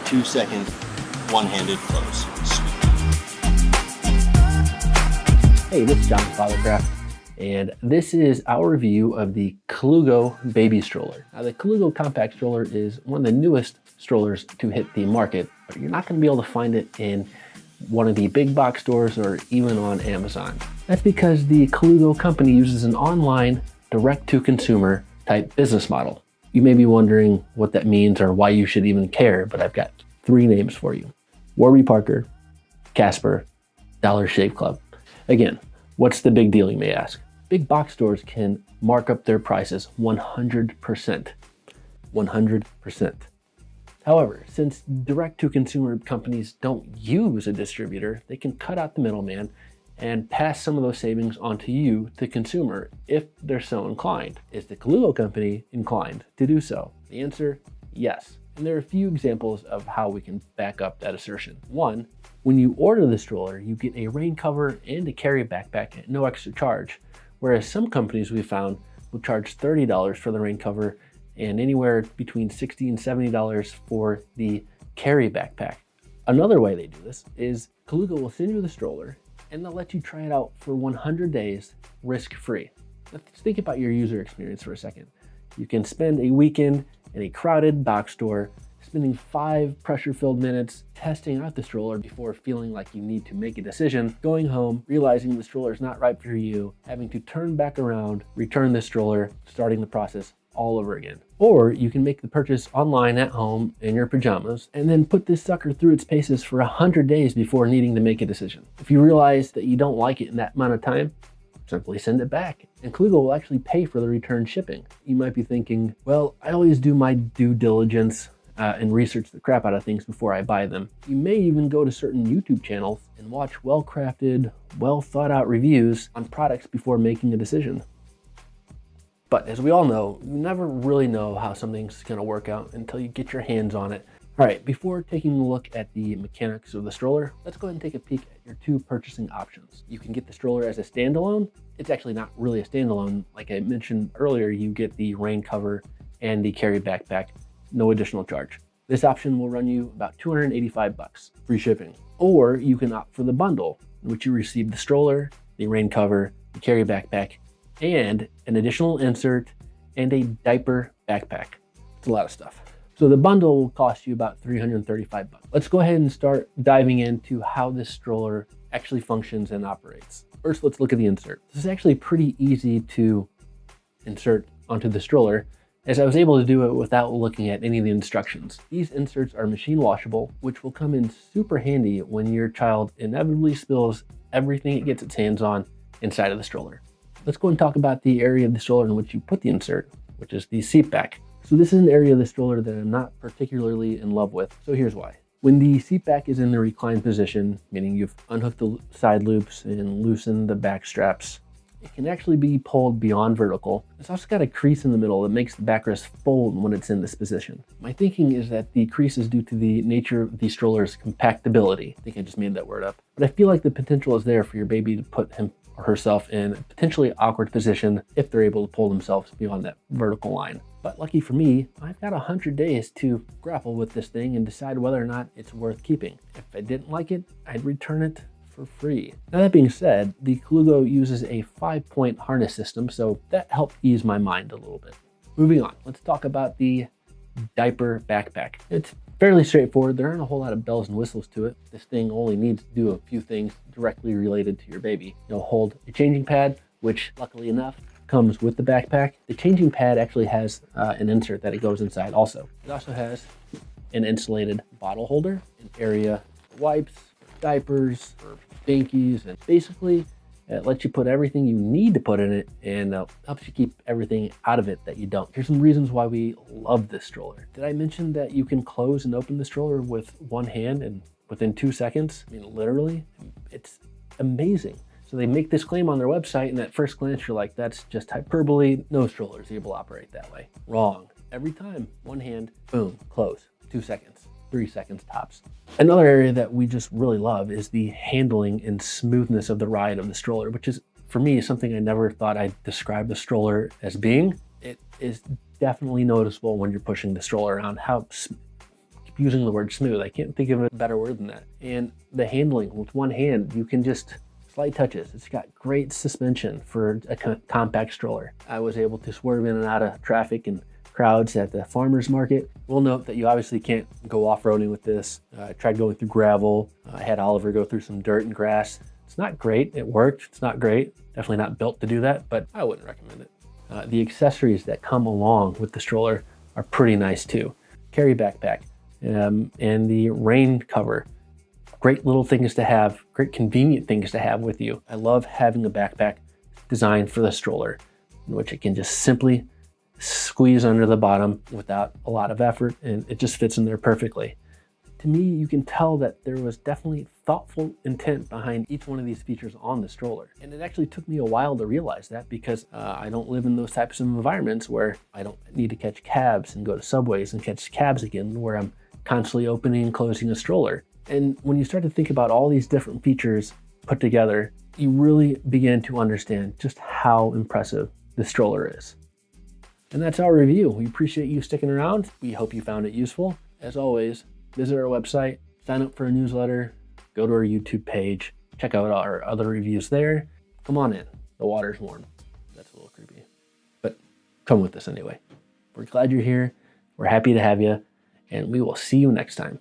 2-second one-handed close. Hey, this is John with Fathercraft, and this is our review of the Colugo baby stroller. Now, the Colugo compact stroller is one of the newest strollers to hit the market, but you're not going to be able to find it in one of the big box stores or even on Amazon. That's because the Colugo company uses an online direct-to-consumer type business model. You may be wondering what that means or why you should even care, but I've got 3 names for you: Warby Parker, Casper, Dollar Shave Club. Again, what's the big deal, you may ask? Big box stores can mark up their prices 100%. 100%. However, since direct-to-consumer companies don't use a distributor, they can cut out the middleman and pass some of those savings onto you, the consumer, if they're so inclined. Is the Colugo company inclined to do so? The answer, yes. And there are a few examples of how we can back up that assertion. One, when you order the stroller, you get a rain cover and a carry backpack at no extra charge, whereas some companies we found will charge $30 for the rain cover and anywhere between $60 and $70 for the carry backpack. Another way they do this is Colugo will send you the stroller and they'll let you try it out for 100 days risk-free. Let's think about your user experience for a second. You can spend a weekend in a crowded box store, spending 5 pressure-filled minutes testing out the stroller before feeling like you need to make a decision, going home, realizing the stroller is not right for you, having to turn back around, return the stroller, starting the process all over again. Or you can make the purchase online at home in your pajamas and then put this sucker through its paces for 100 days before needing to make a decision. If you realize that you don't like it in that amount of time, simply send it back, and Colugo will actually pay for the return shipping. You might be thinking, well, I always do my due diligence and research the crap out of things before I buy them. You may even go to certain YouTube channels and watch well-crafted, well-thought-out reviews on products before making a decision. But as we all know, you never really know how something's going to work out until you get your hands on it. All right, before taking a look at the mechanics of the stroller, let's go ahead and take a peek at your 2 purchasing options. You can get the stroller as a standalone. It's actually not really a standalone. Like I mentioned earlier, you get the rain cover and the carry backpack, no additional charge. This option will run you about $285, free shipping. Or you can opt for the bundle, in which you receive the stroller, the rain cover, the carry backpack, and an additional insert and a diaper backpack. It's a lot of stuff. So the bundle will cost you about $335. Let's go ahead and start diving into how this stroller actually functions and operates. First, let's look at the insert. This is actually pretty easy to insert onto the stroller, as I was able to do it without looking at any of the instructions. These inserts are machine washable, which will come in super handy when your child inevitably spills everything it gets its hands on inside of the stroller. Let's go and talk about the area of the stroller in which you put the insert, which is the seat back. So this is an area of the stroller that I'm not particularly in love with. So here's why. When the seat back is in the reclined position, meaning you've unhooked the side loops and loosened the back straps, it can actually be pulled beyond vertical. It's also got a crease in the middle that makes the backrest fold when it's in this position. My thinking is that the crease is due to the nature of the stroller's compactability. I think I just made that word up. But I feel like the potential is there for your baby to put him or herself in a potentially awkward position if they're able to pull themselves beyond that vertical line. But lucky for me, I've got 100 days to grapple with this thing and decide whether or not it's worth keeping. If I didn't like it, I'd return it for free. Now, that being said, the Colugo uses a 5-point harness system, so that helped ease my mind a little bit. Moving on, let's talk about the diaper backpack. It's fairly straightforward. There aren't a whole lot of bells and whistles to it. This thing only needs to do a few things directly related to your baby. You'll hold a changing pad, which luckily enough comes with the backpack. The changing pad actually has an insert that it goes inside also. It also has an insulated bottle holder, an area for wipes, diapers, or binkies, and basically it lets you put everything you need to put in it and helps you keep everything out of it that you don't. Here's some reasons why we love this stroller. Did I mention that you can close and open the stroller with one hand and within 2 seconds? I mean, literally, it's amazing. So they make this claim on their website, and at first glance, you're like, that's just hyperbole. No stroller is able to operate that way. Wrong. Every time, one hand, boom, close, 2 seconds. 3 seconds tops. Another area that we just really love is the handling and smoothness of the ride of the stroller, which is, for me, something I never thought I'd describe the stroller as being. It is definitely noticeable when you're pushing the stroller around how using the word smooth. I can't think of a better word than that. And the handling with one hand, you can just slight touches. It's got great suspension for a compact stroller. I was able to swerve in and out of traffic and crowds at the farmer's market. We'll note that you obviously can't go off-roading with this. I tried going through gravel. I had Oliver go through some dirt and grass. It's not great. It worked. It's not great. Definitely not built to do that, but I wouldn't recommend it. The accessories that come along with the stroller are pretty nice too. Carry backpack and the rain cover. Great little things to have, great convenient things to have with you. I love having a backpack designed for the stroller in which it can just simply squeeze under the bottom without a lot of effort, and it just fits in there perfectly. To me, you can tell that there was definitely thoughtful intent behind each one of these features on the stroller. And it actually took me a while to realize that because I don't live in those types of environments where I don't need to catch cabs and go to subways and catch cabs again, where I'm constantly opening and closing a stroller. And when you start to think about all these different features put together, you really begin to understand just how impressive the stroller is. And that's our review. We appreciate you sticking around. We hope you found it useful. As always, visit our website, sign up for a newsletter, go to our YouTube page, check out our other reviews there. Come on in, the water's warm. That's a little creepy, but come with us anyway. We're glad you're here. We're happy to have you, and we will see you next time.